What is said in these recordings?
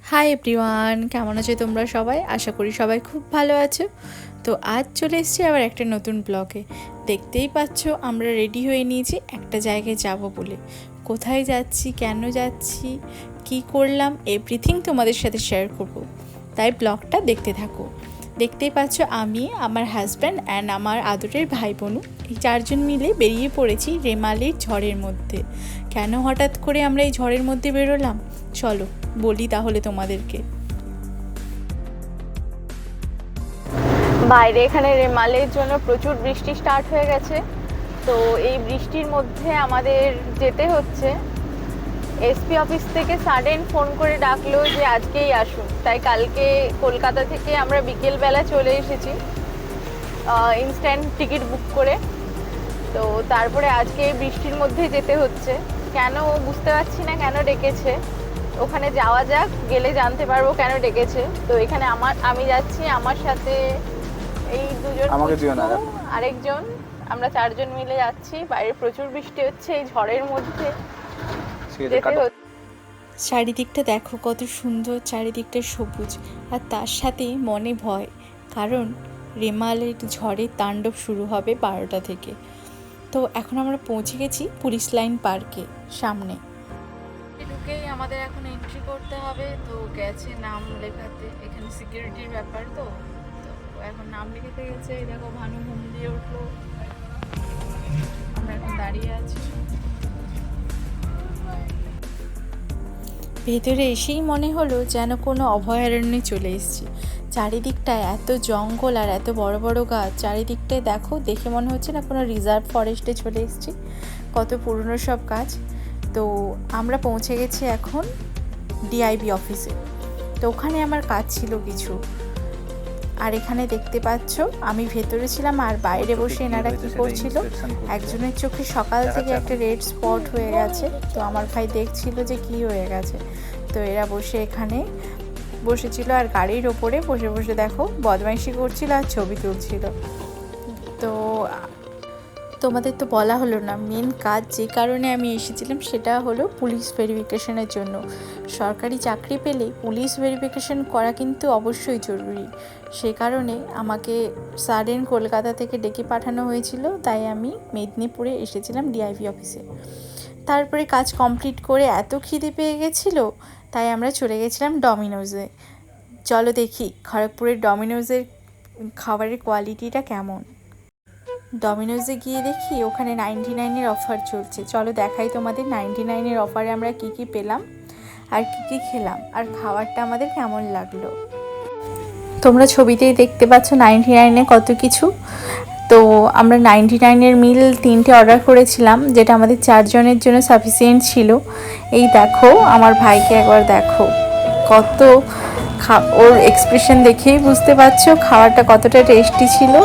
Hi everyone, কেমন আছো তোমরা সবাই? আশা করি সবাই খুব ভালো আছো। তো আজ চলে এসেছি আবার একটা নতুন ব্লগে। দেখতেই পাচ্ছ আমরা রেডি হয়ে নিয়েছি একটা জায়গায় যাব বলে। কোথায় যাচ্ছি, কেন যাচ্ছি, কি করলাম, এভরিথিং তোমাদের সাথে শেয়ার করব। তাই ব্লগটা দেখতে থাকো। দেখতেই পাচ্ছ আমি, আমার হাজব্যান্ড অ্যান্ড আমার আদরের ভাই বোনু এই চারজন মিলে বেরিয়ে পড়েছি রেমালের ঝড়ের মধ্যে। কেন হঠাৎ করে আমরা এই ঝড়ের মধ্যে বেরোলাম চলো বলি তাহলে তোমাদেরকে। বাইরে এখানে রেমালের জন্য প্রচুর বৃষ্টি স্টার্ট হয়ে গেছে। তো এই বৃষ্টির মধ্যে আমাদের যেতে হচ্ছে। এসপি অফিস থেকে সাডেন ফোন করে ডাকলো যে আজকেই আসুন, তাই কালকে কলকাতা থেকে আমরা বিকেলবেলা চলে এসেছি ইনস্ট্যান্ট টিকিট বুক করে। তো তারপরে আজকে বৃষ্টির মধ্যে যেতে হচ্ছে। কেন বুঝতে পারছি না কেন ডেকেছে। ওখানে যাওয়া যাক, গেলে জানতে পারবো কেন ডেকেছে। তো এখানে আমি যাচ্ছি, আমার সাথে এই দুজন, আরেকজন, আমরা চারজন মিলে যাচ্ছি। বাইরে প্রচুর বৃষ্টি হচ্ছে, এই ঝড়ের মধ্যে যেতে হচ্ছে। চারিদিকটা দেখো কত সুন্দর, চারিদিকটা সবুজ, আর তার সাথে মনে ভয়, কারণ রেমালের ঝড়ের তাণ্ডব শুরু হবে 12টা থেকে। তো এখন আমরা পৌঁছে গেছি পুলিশ লাইন পার্কে সামনে। ঢুকেই আমাদের এখন এন্ট্রি করতে হবে। তো গেছে নাম লেখাতে, এখানে সিকিউরিটির ব্যাপার। তো এখন নাম লিখে গেছে। দেখো ভানু ঘুম দিয়ে উঠলো, আমরা এখন দাঁড়িয়ে আছি। ভেতরে এসেই মনে হলো যেন কোনো অভয়ারণ্যে চলে এসেছি। চারিদিকটায় এত জঙ্গল আর এত বড় বড় গাছ, চারিদিকটায় দেখো, দেখে মনে হচ্ছে না কোনো রিজার্ভ ফরেস্টে চলে এসেছি। কত পুরনো সব গাছ। তো আমরা পৌঁছে গেছি এখন ডিআইবি অফিসে। তো ওখানে আমার কাজ ছিল কিছু। আর এখানে দেখতে পাচ্ছ আমি ভেতরে ছিলাম, আর বাইরে বসে এনারা কি করছিল, একজনের চোখে সকাল থেকে একটা রেড স্পট হয়ে গেছে। তো আমার ভাই দেখছিল যে কি হয়ে গেছে। তো এরা বসে এখানে বসেছিল আর গাড়ির ওপরে বসে বসে দেখো বদমাইশি করছিল আর ছবি তুলছিল। তো তোমাদের তো বলা হলো না, মেন কাজ যে কারণে আমি এসেছিলাম সেটা হলো পুলিশ ভেরিফিকেশনের জন্য। সরকারি চাকরি পেলে পুলিশ ভেরিফিকেশন করা কিন্তু অবশ্যই জরুরি। সে কারণে আমাকে সাডেন কলকাতা থেকে ডেকে পাঠানো হয়েছিল, তাই আমি মেদিনীপুরে এসেছিলাম ডিআইভি অফিসে। তারপরে কাজ কমপ্লিট করে এত খিদে পেয়ে গেছিলো, তাই আমরা চলে গেছিলাম ডমিনোজে। চলো দেখি খড়গপুরের ডমিনোজের খাবারের কোয়ালিটিটা কেমন। ডমিনোজে গিয়ে দেখি ওখানে 99-এর অফার চলছে। চলো দেখাই তোমাদের 99-এর অফারে আমরা কি কি পেলাম আর কি কি খেলাম আর খাবারটা আমাদের কেমন লাগলো। তোমরা ছবিতেই দেখতে পাচ্ছ 99-এ কত কিছু। তো আমরা 99-এর মিল 3টে অর্ডার করেছিলাম, যেটা আমাদের 4 জনের জন্য সাফিসিয়েন্ট ছিল। এই দেখো আমার ভাইকে একবার দেখো, কত ওর এক্সপ্রেশন দেখেই বুঝতে পারছো খাবারটা কতটা টেস্টি ছিল।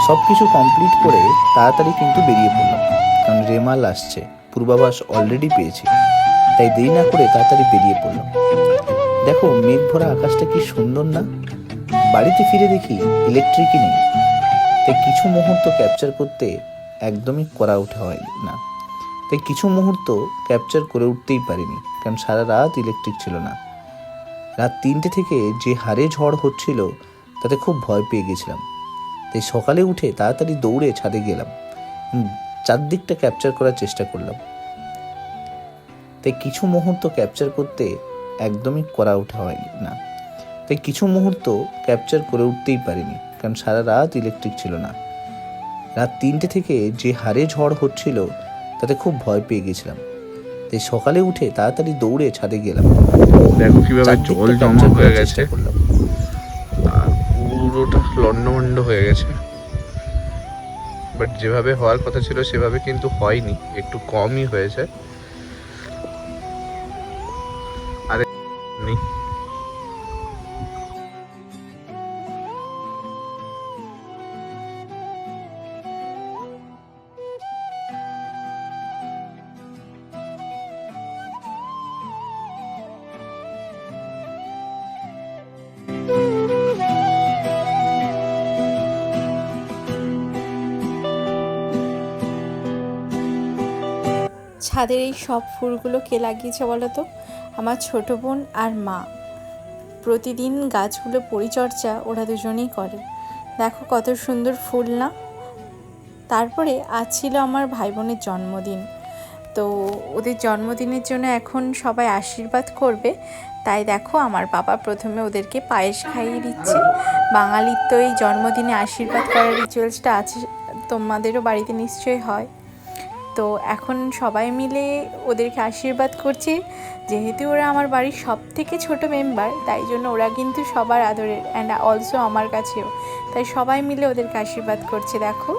সব কিছু কমপ্লিট করে তাড়াতাড়ি কিন্তু বেরিয়ে পড়লাম, কারণ রেমাল আসছে, পূর্বাভাস অলরেডি পেয়েছি। তাই দেরি না করে তাড়াতাড়ি বেরিয়ে পড়লাম। দেখো মেঘ ভরা আকাশটা কি সুন্দর না। বাড়িতে ফিরে দেখি ইলেকট্রিকই নেই। তাই কিছু মুহূর্ত ক্যাপচার করতে একদমই করা ওঠা হয় না। তাই কিছু মুহূর্ত ক্যাপচার করে উঠতেই পারিনি, কারণ সারা রাত ইলেকট্রিক ছিল না। রাত 3টে থেকে যে হারে ঝড় হচ্ছিল তাতে খুব ভয় পেয়ে গেছিলাম। তাই সকালে উঠে তাড়াতাড়ি দৌড়ে ছাদে গেলাম, চারদিকটা ক্যাপচার করার চেষ্টা করলাম। তাই কিছু মুহূর্ত ক্যাপচার করতে একদমই করা ওঠা হয় না। তাই কিছু মুহূর্ত ক্যাপচার করে উঠতেই পারিনি, কারণ সারা রাত ইলেকট্রিক ছিল না। রাত 3টে থেকে যে হারে ঝড় হচ্ছিল তাতে খুব ভয় পেয়ে গেছিলাম। তাই সকালে উঠে তাড়াতাড়ি দৌড়ে ছাদে গেলাম। দেখো কিভাবে জল জমা হয়ে গেছে, পুরোটা লন্ডভন্ড হয়ে গেছে। বাট যেভাবে হওয়ার কথা ছিল সেভাবে কিন্তু হয়নি, একটু কমই হয়েছে। আরে নেই, ছাদের এই সব ফুলগুলো কে লাগিয়েছে বলো তো? আমার ছোট বোন আর মা। প্রতিদিন গাছগুলো পরিচর্যা ওরা দুজনেই করে। দেখো কত সুন্দর ফুল না। তারপরে আজ ছিল আমার ভাই বোনের জন্মদিন, তো ওদের জন্মদিনের জন্য এখন সবাই আশীর্বাদ করবে। তাই দেখো আমার বাবা প্রথমে ওদেরকে পায়েস খাইয়ে দিচ্ছে। বাঙালির তো এই জন্মদিনে আশীর্বাদ করার রিচুয়ালসটা আছে, তোমাদেরও বাড়িতে নিশ্চয়ই হয়। তো এখন সবাই মিলে ওদেরকে আশীর্বাদ করছে। যেহেতু ওরা আমার বাড়ির সব থেকে ছোটো মেম্বার, তাই জন্য ওরা কিন্তু সবার আদরের, অ্যান্ড অলসো আমার কাছেও। তাই সবাই মিলে ওদেরকে আশীর্বাদ করছে দেখো।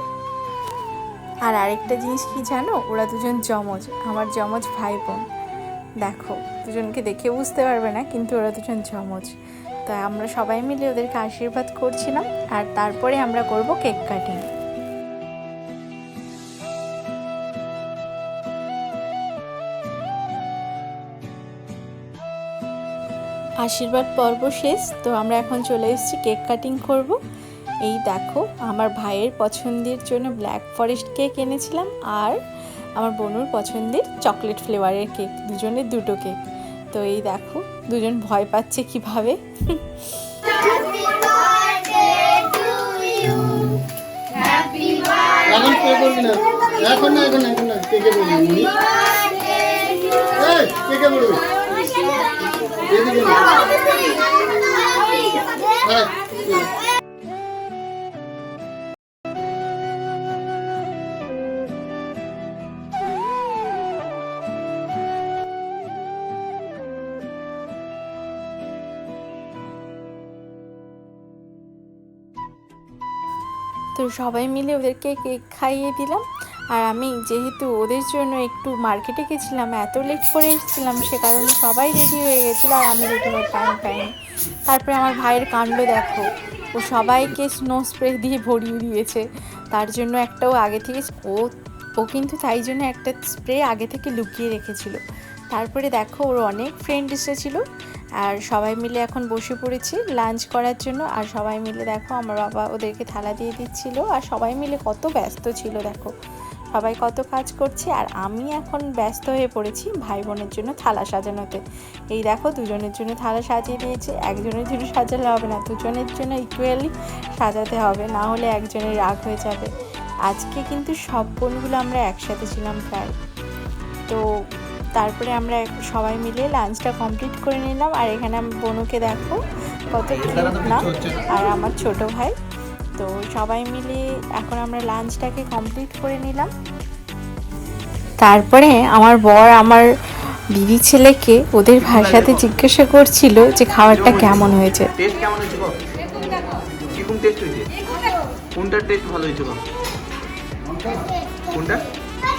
আর আরেকটা জিনিস কি জানো, ওরা দুজন যমজ, আমার যমজ ভাই বোন। দেখো দুজনকে দেখে বুঝতে পারবে না, কিন্তু ওরা দুজন যমজ। তাই আমরা সবাই মিলে ওদেরকে আশীর্বাদ করছিলাম, আর তারপরে আমরা করব কেক কাটিং। আশীর্বাদ পর্ব শেষ, তো আমরা এখন চলে এসেছি কেক কাটিং করব। এই দেখো আমার ভাইয়ের পছন্দের জন্য ব্ল্যাক ফরেস্ট কেক এনেছিলাম, আর আমার বোনুর পছন্দের চকলেট ফ্লেভারের কেক, দুজনের দুটো কেক। তো এই দেখো দুজন ভয় পাচ্ছে কিভাবে। তো সবাই মিলে ওদেরকে কেক খাইয়ে দিলাম। আর আমি যেহেতু ওদের জন্য একটু মার্কেটে গেছিলাম, এত লেট করে এসেছিলাম, সে কারণে সবাই রেডি হয়ে গেছিলো আর আমি রেডি হওয়ার টাইম পাইনি। তারপরে আমার ভাইয়ের কাণ্ড দেখো, ও সবাইকে স্নো স্প্রে দিয়ে ভরিয়ে দিয়েছে। তার জন্য একটাও আগে থেকে ও কিন্তু তাই জন্য একটা স্প্রে আগে থেকে লুকিয়ে রেখেছিল। তারপরে দেখো ওর অনেক ফ্রেন্ড এসেছিলো, আর সবাই মিলে এখন বসে পড়েছি লাঞ্চ করার জন্য। আর সবাই মিলে দেখো আমার বাবা ওদেরকে থালা দিয়ে দিচ্ছিল, আর সবাই মিলে কত ব্যস্ত ছিল দেখো, সবাই কত কাজ করছে। আর আমি এখন ব্যস্ত হয়ে পড়েছি ভাই বোনের জন্য থালা সাজানোতে। এই দেখো দুজনের জন্য থালা সাজিয়ে দিয়েছে। একজনের জন্য সাজালে হবে না, দুজনের জন্য ইকুয়ালি সাজাতে হবে, না হলে একজনের রাগ হয়ে যাবে। আজকে কিন্তু সব বোনগুলো আমরা একসাথে ছিলাম প্রায়। তো তারপরে আমরা সবাই মিলে লাঞ্চটা কমপ্লিট করে নিলাম। আর এখানে আমি বোনুকে দেখো কত কিউট না, আর আমার ছোট ভাই। তো সবাই মিলে এখন আমরা লাঞ্চটাকে কমপ্লিট করে নিলাম। তারপরে আমার বর আমার দিদি ছেলেকে ওদের ভাষাতে জিজ্ঞাসা করছিল যে খাবারটা কেমন হয়েছে। টেস্ট কেমন হয়েছে গো? কিরকম টেস্ট হয়েছে? কোনটার টেস্ট ভালো হয়েছে গো? কোনটা?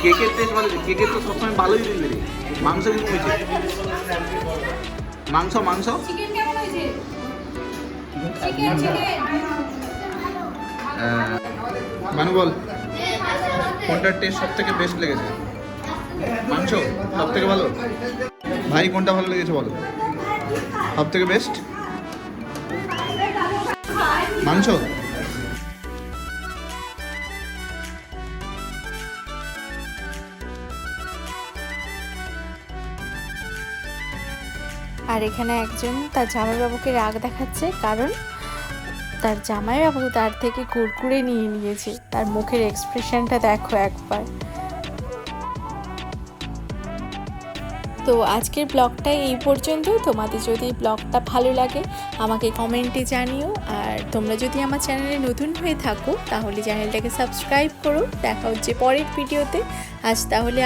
কেকের টেস্ট ভালো হয়েছে? কেকের তো সবসময় ভালোই দিবে রে। মাংস কিরকম হয়েছে? মাংস মাংস চিকেন কেমন হয়েছে? চিকেন মানু বল, কোনটার টেস্ট সব থেকে বেস্ট লেগেছে? মাংস সব থেকে ভালো? ভাই কোনটা ভালো লেগেছে বলো? সব থেকে বেস্ট মাংস। আর এখানে একজন তার জামাইবাবুকে রাগ দেখাচ্ছে, কারণ তার জামাইবাবু তার থেকে কুরকুরে নিয়ে নিয়েছে। তার মুখের এক্সপ্রেশনটা দেখো একবার। তো আজকের ব্লগটা এই পর্যন্ত। তোমাদের যদি ব্লগটা ভালো লাগে আমাকে কমেন্টে জানিও, আর তোমরা যদি আমার চ্যানেলে নতুন হয়ে থাকো তাহলে চ্যানেলটাকে সাবস্ক্রাইব করো। দেখা হচ্ছে পরের ভিডিওতে। আজ তাহলে